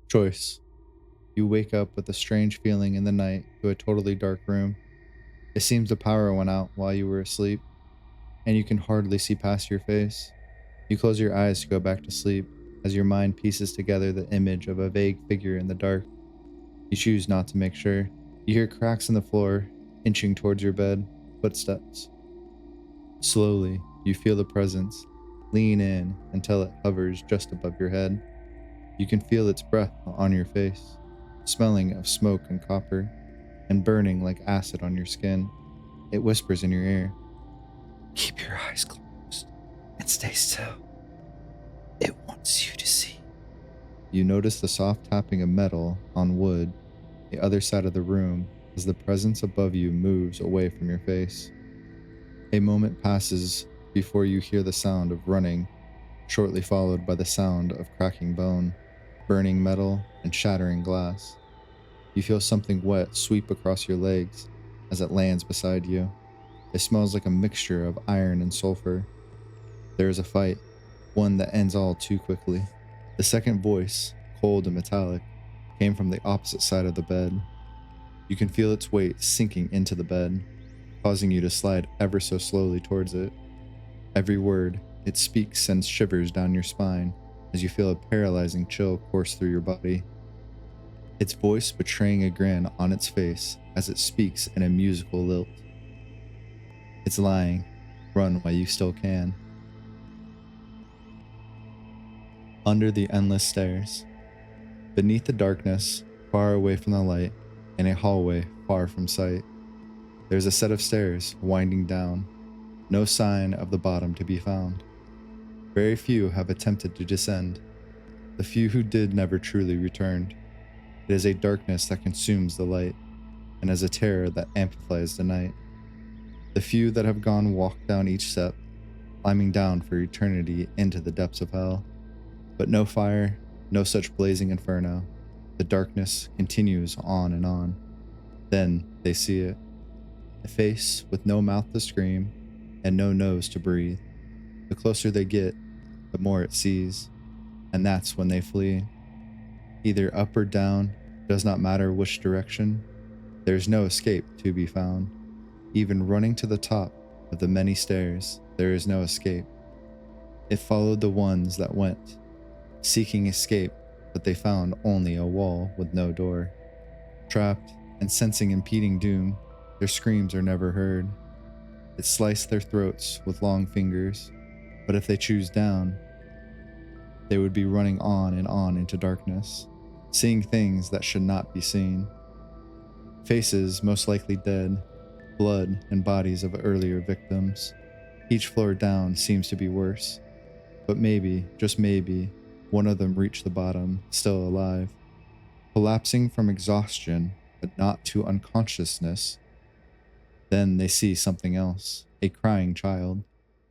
Choice. You wake up with a strange feeling in the night to a totally dark room. It seems the power went out while you were asleep, and you can hardly see past your face. You close your eyes to go back to sleep as your mind pieces together the image of a vague figure in the dark. You choose not to make sure. You hear cracks in the floor, inching towards your bed, footsteps. Slowly, you feel the presence. Lean in until it hovers just above your head. You can feel its breath on your face, smelling of smoke and copper, and burning like acid on your skin. It whispers in your ear, "Keep your eyes closed and stay still. It wants you to see." You notice the soft tapping of metal on wood the other side of the room as the presence above you moves away from your face. A moment passes before you hear the sound of running, shortly followed by the sound of cracking bone, burning metal, and shattering glass. You feel something wet sweep across your legs as it lands beside you. It smells like a mixture of iron and sulfur. There is a fight, one that ends all too quickly. The second voice, cold and metallic, came from the opposite side of the bed. You can feel its weight sinking into the bed, causing you to slide ever so slowly towards it. Every word it speaks sends shivers down your spine as you feel a paralyzing chill course through your body. Its voice betraying a grin on its face as it speaks in a musical lilt. It's lying. Run while you still can. Under the endless stairs. Beneath the darkness, far away from the light, in a hallway far from sight, there's a set of stairs winding down. No sign of the bottom to be found. Very few have attempted to descend. The few who did never truly returned. It is a darkness that consumes the light, and as a terror that amplifies the night. The few that have gone walk down each step, climbing down for eternity into the depths of hell. But no fire, no such blazing inferno. The darkness continues on and on. Then they see it. A face with no mouth to scream and no nose to breathe. The closer they get, the more it sees, and that's when they flee. Either up or down, does not matter which direction, there's no escape to be found. Even running to the top of the many stairs, there is no escape. It followed the ones that went, seeking escape, but they found only a wall with no door. Trapped and sensing impending doom, their screams are never heard. It sliced their throats with long fingers, but if they choose down, they would be running on and on into darkness, seeing things that should not be seen. Faces most likely dead, blood and bodies of earlier victims. Each floor down seems to be worse, but maybe, just maybe, one of them reached the bottom, still alive. Collapsing from exhaustion, but not to unconsciousness. Then they see something else, a crying child.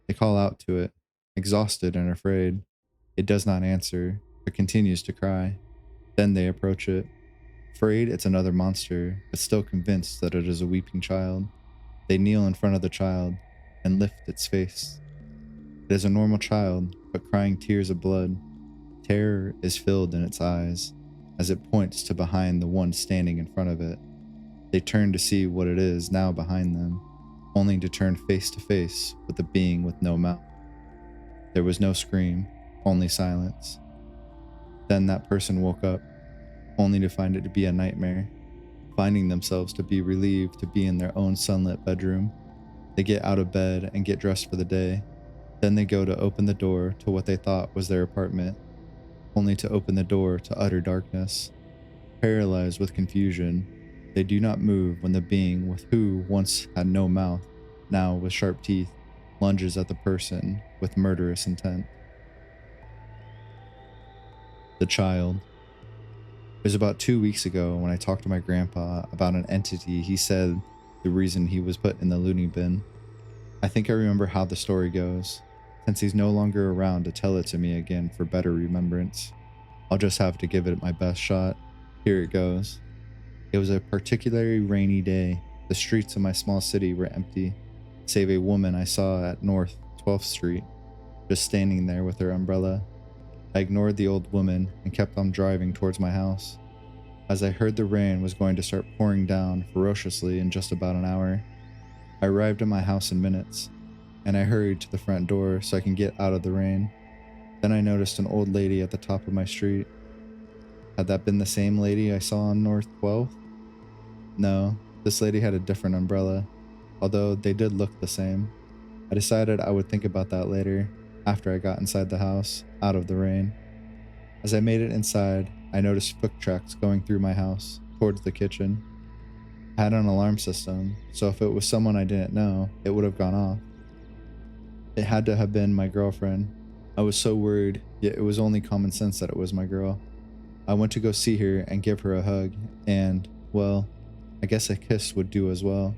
They call out to it, exhausted and afraid. It does not answer, but continues to cry. Then they approach it, afraid it's another monster, but still convinced that it is a weeping child. They kneel in front of the child and lift its face. It is a normal child, but crying tears of blood. Terror is filled in its eyes as it points to behind the one standing in front of it. They turn to see what it is now behind them, only to turn face to face with the being with no mouth. There was no scream, only silence. Then that person woke up, only to find it to be a nightmare, finding themselves to be relieved to be in their own sunlit bedroom. They get out of bed and get dressed for the day. Then they go to open the door to what they thought was their apartment, only to open the door to utter darkness. Paralyzed with confusion, they do not move when the being with who once had no mouth, now with sharp teeth, lunges at the person with murderous intent. The child. It was about 2 weeks ago when I talked to my grandpa about an entity he said the reason he was put in the loony bin. I think I remember how the story goes. Since he's no longer around to tell it to me again for better remembrance, I'll just have to give it my best shot. Here it goes. It was a particularly rainy day. The streets of my small city were empty, save a woman I saw at North 12th Street, just standing there with her umbrella. I ignored the old woman and kept on driving towards my house. As I heard the rain was going to start pouring down ferociously in just about an hour, I arrived at my house in minutes, and I hurried to the front door so I can get out of the rain. Then I noticed an old lady at the top of my street. Had that been the same lady I saw on North 12th? No, this lady had a different umbrella, although they did look the same. I decided I would think about that later, after I got inside the house, out of the rain. As I made it inside, I noticed foot tracks going through my house, towards the kitchen. I had an alarm system, so if it was someone I didn't know, it would have gone off. It had to have been my girlfriend. I was so worried, yet it was only common sense that it was my girl. I went to go see her and give her a hug, and, well, I guess a kiss would do as well.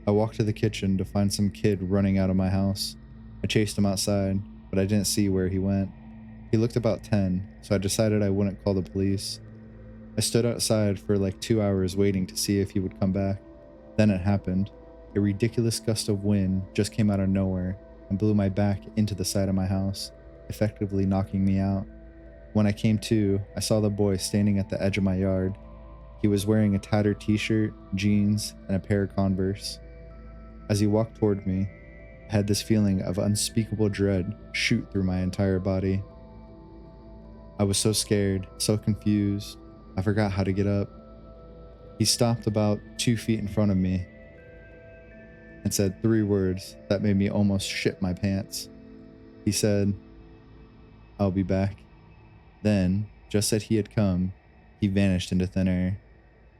I walked to the kitchen to find some kid running out of my house. I chased him outside, but I didn't see where he went. He looked about 10, so I decided I wouldn't call the police. I stood outside for like 2 hours waiting to see if he would come back. Then it happened. A ridiculous gust of wind just came out of nowhere and blew my back into the side of my house, effectively knocking me out. When I came to, I saw the boy standing at the edge of my yard. He was wearing a tattered t-shirt, jeans, and a pair of Converse. As he walked toward me, I had this feeling of unspeakable dread shoot through my entire body. I was so scared, so confused, I forgot how to get up. He stopped about 2 feet in front of me and said 3 words that made me almost shit my pants. He said, "I'll be back." Then, just as he had come, he vanished into thin air.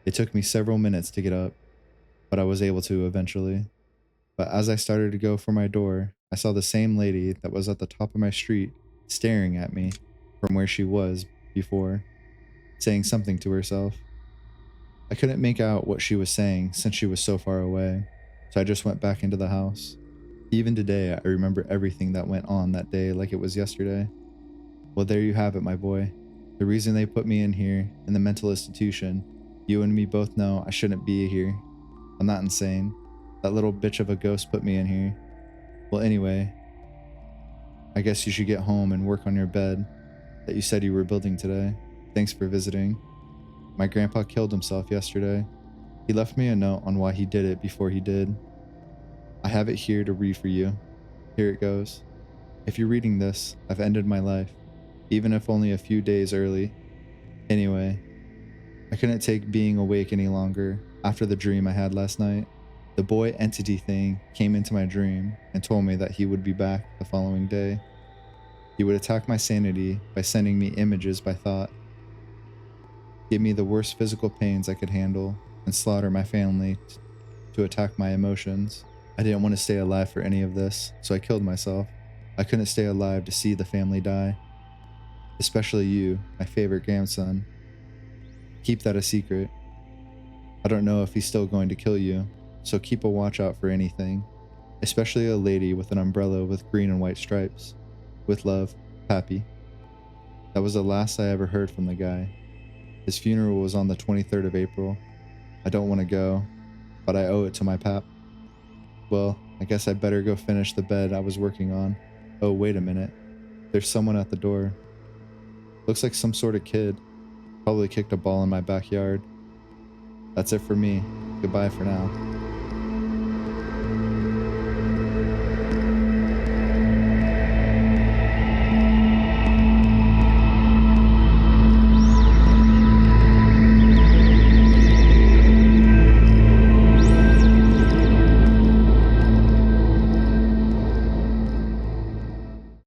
It took me several minutes to get up, but I was able to eventually. But as I started to go for my door, I saw the same lady that was at the top of my street staring at me from where she was before, saying something to herself. I couldn't make out what she was saying since she was so far away, so I just went back into the house. Even today, I remember everything that went on that day like it was yesterday. Well, there you have it, my boy. The reason they put me in here, in the mental institution, you and me both know I shouldn't be here. I'm not insane. That little bitch of a ghost put me in here. Well, anyway, I guess you should get home and work on your bed that you said you were building today. Thanks for visiting. My grandpa killed himself yesterday. He left me a note on why he did it before he did. I have it here to read for you. Here it goes. If you're reading this, I've ended my life, even if only a few days early. Anyway, I couldn't take being awake any longer after the dream I had last night. The boy entity thing came into my dream and told me that he would be back the following day. He would attack my sanity by sending me images by thought, give me the worst physical pains I could handle, and slaughter my family to attack my emotions. I didn't want to stay alive for any of this, so I killed myself. I couldn't stay alive to see the family die. Especially you, my favorite grandson. Keep that a secret. I don't know if he's still going to kill you, so keep a watch out for anything, especially a lady with an umbrella with green and white stripes. With love, Pappy. That was the last I ever heard from the guy. His funeral was on the 23rd of April. I don't want to go, but I owe it to my pap. Well, I guess I better go finish the bed I was working on. Oh, wait a minute. There's someone at the door. Looks like some sort of kid. Probably kicked a ball in my backyard. That's it for me. Goodbye for now.